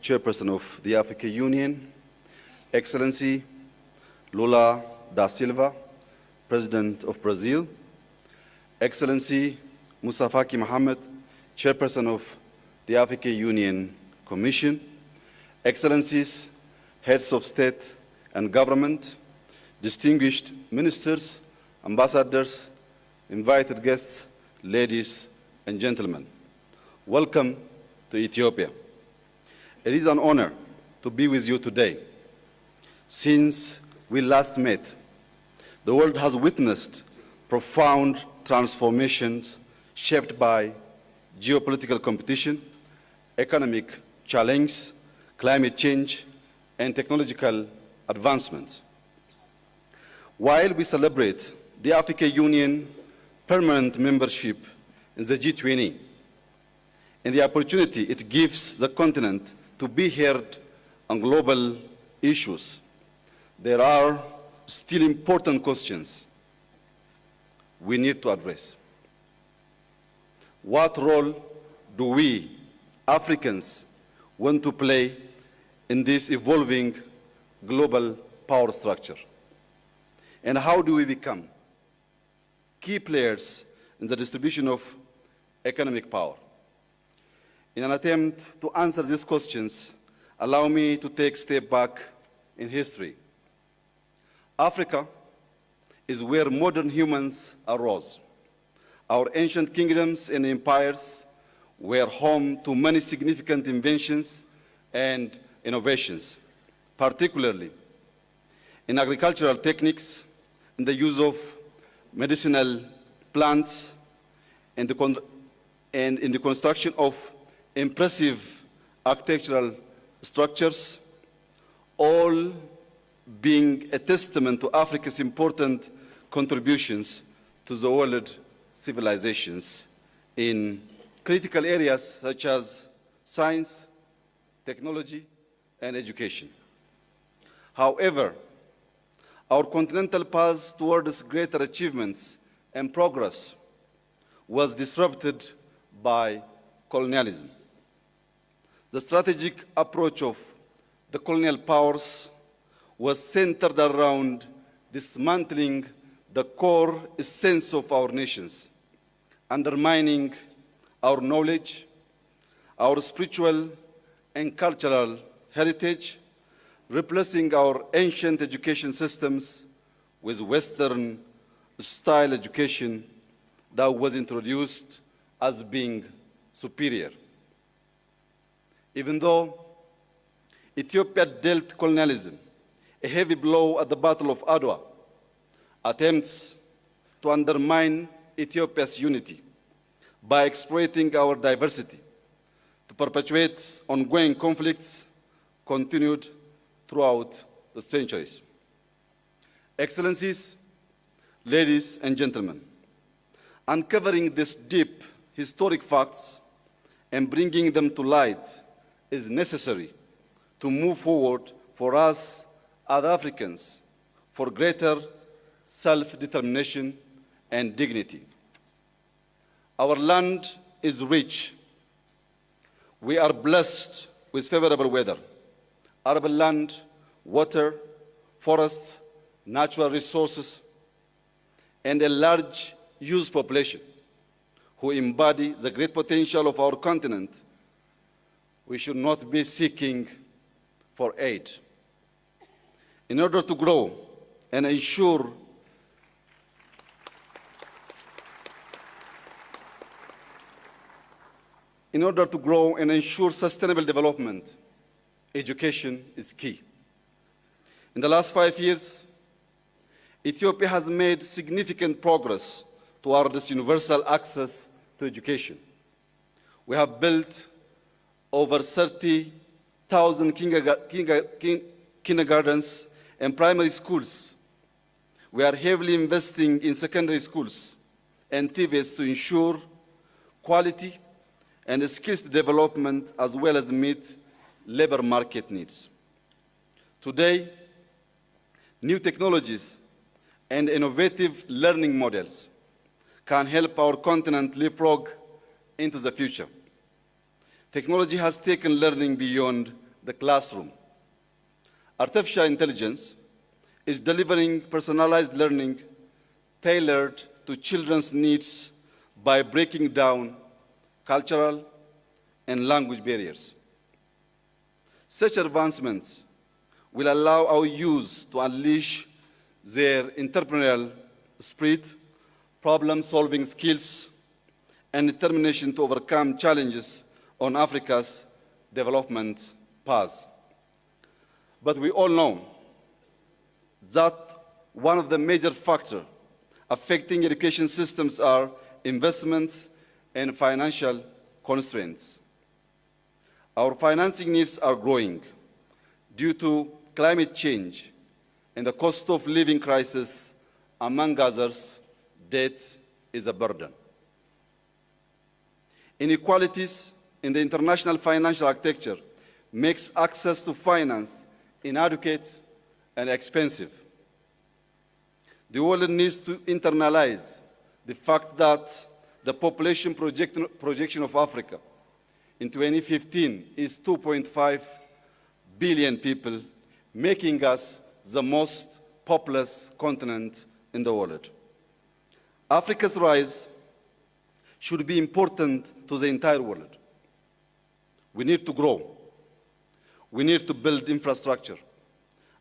Chairperson of the African Union, Excellency Lula da Silva, President of Brazil, Excellency Moussa Faki Mohammed, Chairperson of the African Union Commission, Excellencies, Heads of State and Government, distinguished ministers, ambassadors, invited guests, ladies and gentlemen. Welcome to Ethiopia. It is an honor to be with you today. Since we last met, the world has witnessed profound transformations shaped by geopolitical competition, economic challenge, climate change, and technological advancements. While we celebrate the African Union permanent membership in the G20 and the opportunity it gives the continent to be heard on global issues, there are still important questions we need to address. What role do we, Africans, want to play in this evolving global power structure? And how do we become key players in the distribution of economic power? In an attempt to answer these questions, allow me to take a step back in history. Africa is where modern humans arose. Our ancient kingdoms and empires were home to many significant inventions and innovations, particularly in agricultural techniques, in the use of medicinal plants, and in the construction of impressive architectural structures, all being a testament to Africa's important contributions to the world civilizations in critical areas such as science, technology, and education. However, our continental path towards greater achievements and progress was disrupted by colonialism. The strategic approach of the colonial powers was centered around dismantling the core essence of our nations, undermining our knowledge, our spiritual and cultural heritage, replacing our ancient education systems with Western-style education that was introduced as being superior. Even though Ethiopia dealt colonialism a heavy blow at the Battle of Adwa, attempts to undermine Ethiopia's unity by exploiting our diversity to perpetuate ongoing conflicts continued throughout the centuries. Excellencies, ladies and gentlemen, uncovering these deep historic facts and bringing them to light is necessary to move forward for us as Africans for greater self-determination and dignity. Our land is rich. We are blessed with favorable weather, arable land, water, forests, natural resources, and a large youth population who embody the great potential of our continent. We should not be seeking for aid. In order to grow and ensure sustainable development, education is key. In the last 5 years, Ethiopia has made significant progress towards universal access to education. We have built over 30,000 kindergartens and primary schools. We are heavily investing in secondary schools and TVETs to ensure quality and skills development as well as meet labor market needs. Today, new technologies and innovative learning models can help our continent leapfrog into the future. Technology has taken learning beyond the classroom. Artificial intelligence is delivering personalized learning tailored to children's needs by breaking down cultural and language barriers. Such advancements will allow our youth to unleash their entrepreneurial spirit, problem-solving skills, and determination to overcome challenges on Africa's development path. But we all know that one of the major factors affecting education systems are investments and financial constraints. Our financing needs are growing due to climate change and the cost of living crisis. Among others, debt is a burden. Inequalities in the international financial architecture makes access to finance inadequate and expensive. The world needs to internalize the fact that the population projection of Africa in 2015 is 2.5 billion people, making us the most populous continent in the world. Africa's rise should be important to the entire world. We need to grow. We need to build infrastructure,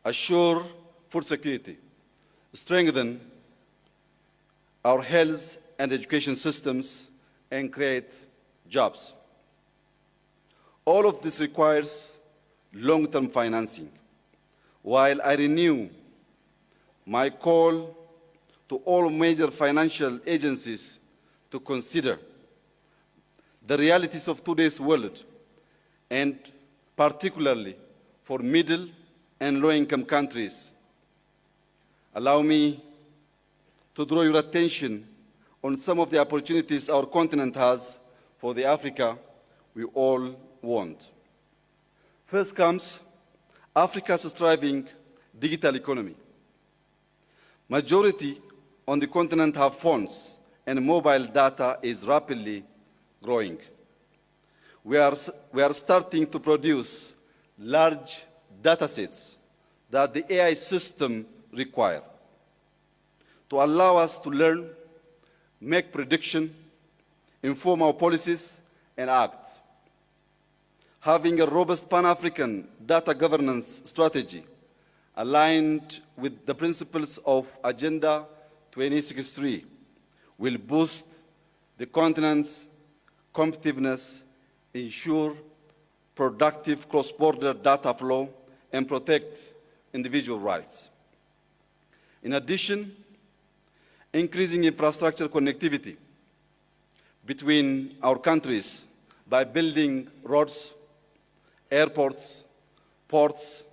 assure food security, strengthen our health and education systems, and create jobs. All of this requires long-term financing. While I renew my call to all major financial agencies to consider the realities of today's world, and particularly for middle and low-income countries, allow me to draw your attention on some of the opportunities our continent has for the Africa we all want. First comes Africa's thriving digital economy. Majority on the continent have phones, and mobile data is rapidly growing. We are starting to produce large data sets that the AI system require to allow us to learn, make prediction, inform our policies, and act. Having a robust Pan-African data governance strategy aligned with the principles of Agenda 2063 will boost the continent's competitiveness, ensure productive cross-border data flow, and protect individual rights. In addition, increasing infrastructure connectivity between our countries by building roads, airports, ports,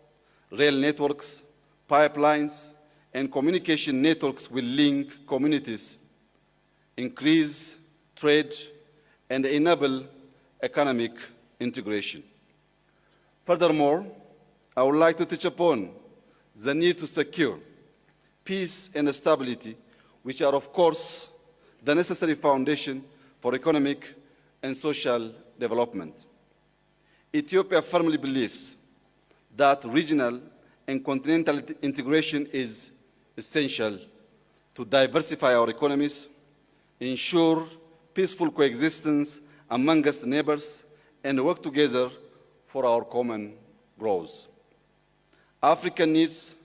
rail networks, pipelines, and communication networks will link communities, increase trade, and enable economic integration. Furthermore, I would like to touch upon the need to secure peace and stability, which are, of course, the necessary foundation for economic and social development. Ethiopia firmly believes that regional and continental integration is essential to diversify our economies, ensure peaceful coexistence amongst neighbors, and work together for our common growth. Africa needs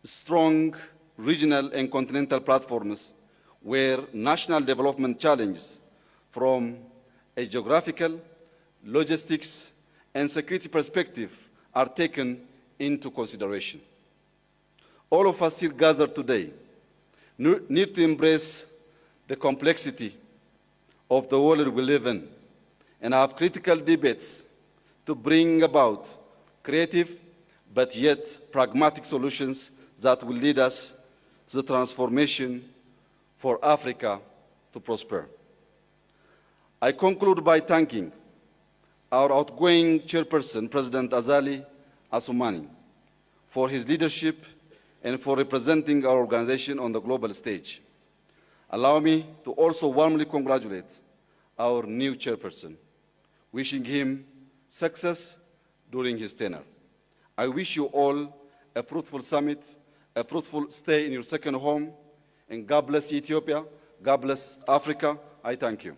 strong regional and continental platforms where national development challenges from a geographical, logistics, and security perspective are taken into consideration. All of us here gathered today need to embrace the complexity of the world we live in and have critical debates to bring about creative but yet pragmatic solutions that will lead us to the transformation for Africa to prosper. I conclude by thanking our outgoing chairperson, President Azali Assoumani, for his leadership and for representing our organization on the global stage. Allow me to also warmly congratulate our new chairperson, wishing him success during his tenure. I wish you all a fruitful summit, a fruitful stay in your second home, and God bless Ethiopia, God bless Africa. I thank you.